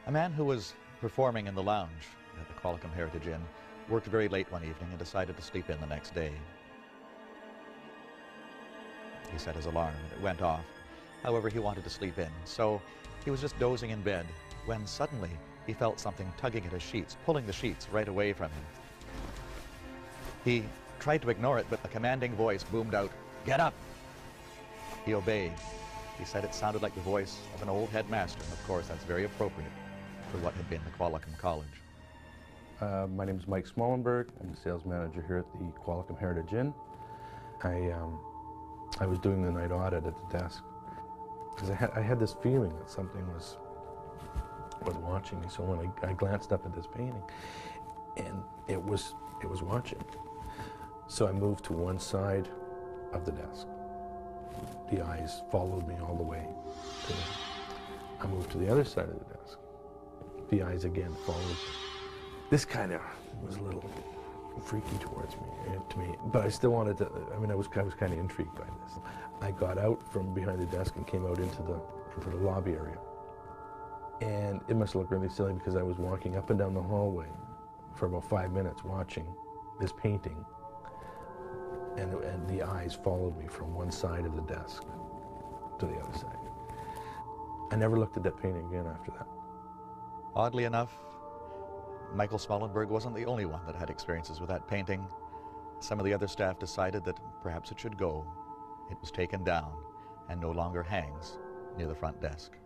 A man who was performing in the lounge at the Qualicum Heritage Inn worked very late one evening and decided to sleep in the next day. He set his alarm and it went off. However, he wanted to sleep in, so he was just dozing in bed when suddenly he felt something tugging at his sheets, pulling the sheets right away from him. He tried to ignore it, but a commanding voice boomed out, "Get up!" He obeyed. He said it sounded like the voice of an old headmaster, and of course that's very appropriate for what had been the Qualicum College. My name is Mike Smollenberg. I'm the sales manager here at the Qualicum Heritage Inn. I was doing the night audit at the desk because I had this feeling that something was watching me. So when I glanced up at this painting, and it was watching. So I moved to one side of the desk. The eyes followed me all the way to I moved to the other side of the desk. The eyes again followed me. This kind of was a little freaky towards me, but I still wanted to, I was kind of intrigued by this. I got out from behind the desk and came out into the lobby area. And it must look really silly because I was walking up and down the hallway for about 5 minutes watching this painting, and the eyes followed me from one side of the desk to the other side. I never looked at that painting again after that. Oddly enough, Michael Smollenberg wasn't the only one that had experiences with that painting. Some of the other staff decided that perhaps it should go. It was taken down and no longer hangs near the front desk.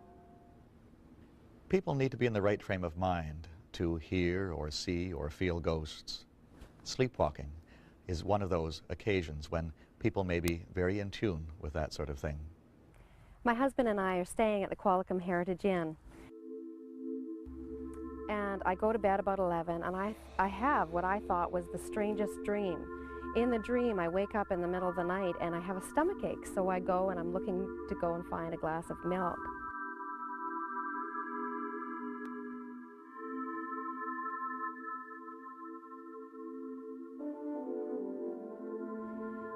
People need to be in the right frame of mind to hear or see or feel ghosts. Sleepwalking is one of those occasions when people may be very in tune with that sort of thing. My husband and I are staying at the Qualicum Heritage Inn. And I go to bed about 11, and I have what I thought was the strangest dream. In the dream, I wake up in the middle of the night and I have a stomach ache, so I go and I'm looking to go and find a glass of milk.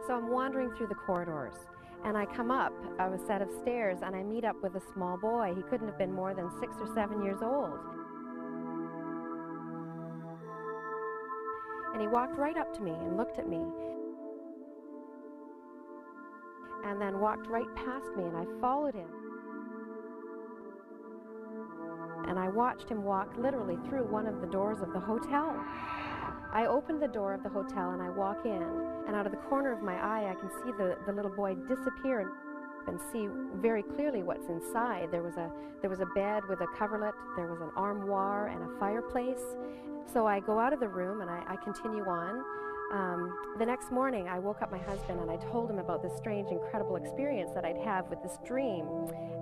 So I'm wandering through the corridors, and I come up a set of stairs and I meet up with a small boy. He couldn't have been more than 6 or 7 years old. And he walked right up to me and looked at me, and then walked right past me, and I followed him. And I watched him walk literally through one of the doors of the hotel. I opened the door of the hotel and I walk in, and out of the corner of my eye I can see the little boy disappear and see very clearly what's inside. There was a bed with a coverlet, there was an armoire and a fireplace. So I go out of the room and I continue on. The next morning I woke up my husband and I told him about this strange, incredible experience that I'd have with this dream.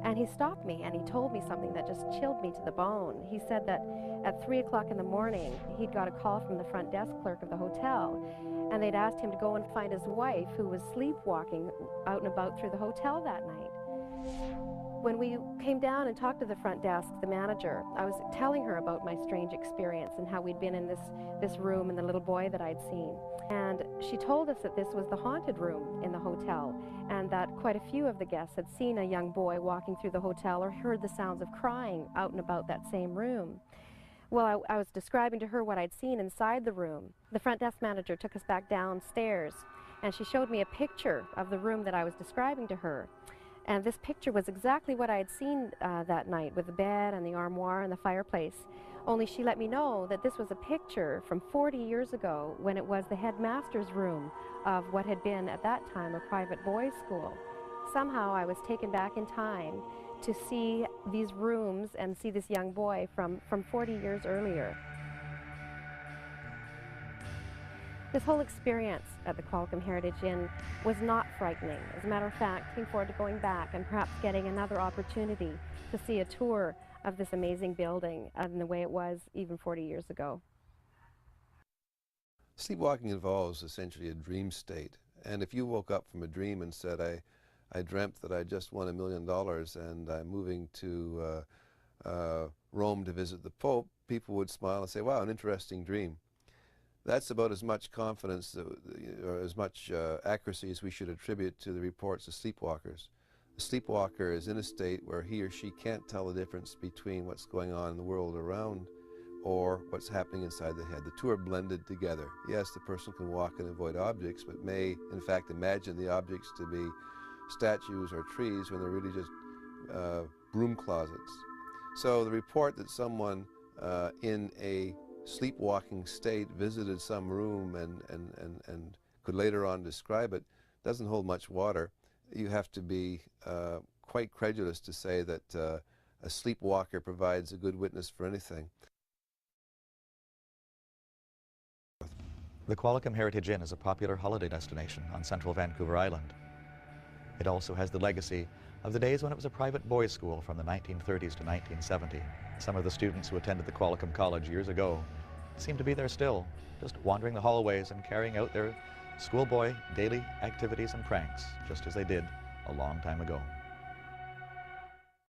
And he stopped me and he told me something that just chilled me to the bone. He said that at 3 o'clock in the morning he'd got a call from the front desk clerk of the hotel, and they'd asked him to go and find his wife, who was sleepwalking out and about through the hotel that night. When we came down and talked to the front desk, the manager, I was telling her about my strange experience and how we'd been in this room and the little boy that I'd seen. And she told us that this was the haunted room in the hotel, and that quite a few of the guests had seen a young boy walking through the hotel or heard the sounds of crying out and about that same room. Well, I was describing to her what I'd seen inside the room. The front desk manager took us back downstairs, and she showed me a picture of the room that I was describing to her. And this picture was exactly what I had seen that night, with the bed and the armoire and the fireplace. Only she let me know that this was a picture from 40 years ago, when it was the headmaster's room of what had been at that time a private boys' school. Somehow I was taken back in time to see these rooms and see this young boy from 40 years earlier. This whole experience at the Qualicum Heritage Inn was not frightening. As a matter of fact, looking forward to going back and perhaps getting another opportunity to see a tour of this amazing building in the way it was even 40 years ago. Sleepwalking involves essentially a dream state, and if you woke up from a dream and said, I dreamt that I just won $1 million and I'm moving to Rome to visit the Pope, people would smile and say, wow, an interesting dream. That's about as much confidence or as much accuracy as we should attribute to the reports of sleepwalkers. A sleepwalker is in a state where he or she can't tell the difference between what's going on in the world around or what's happening inside the head. The two are blended together. Yes, the person can walk and avoid objects, but may in fact imagine the objects to be statues or trees when they're really just broom closets. So the report that someone in a sleepwalking state visited some room and could later on describe it doesn't hold much water. You have to be quite credulous to say that a sleepwalker provides a good witness for anything. The Qualicum Heritage Inn is a popular holiday destination on central Vancouver Island. It also has the legacy of the days when it was a private boys' school from the 1930s to 1970. Some of the students who attended the Qualicum College years ago seem to be there still, just wandering the hallways and carrying out their schoolboy daily activities and pranks, just as they did a long time ago.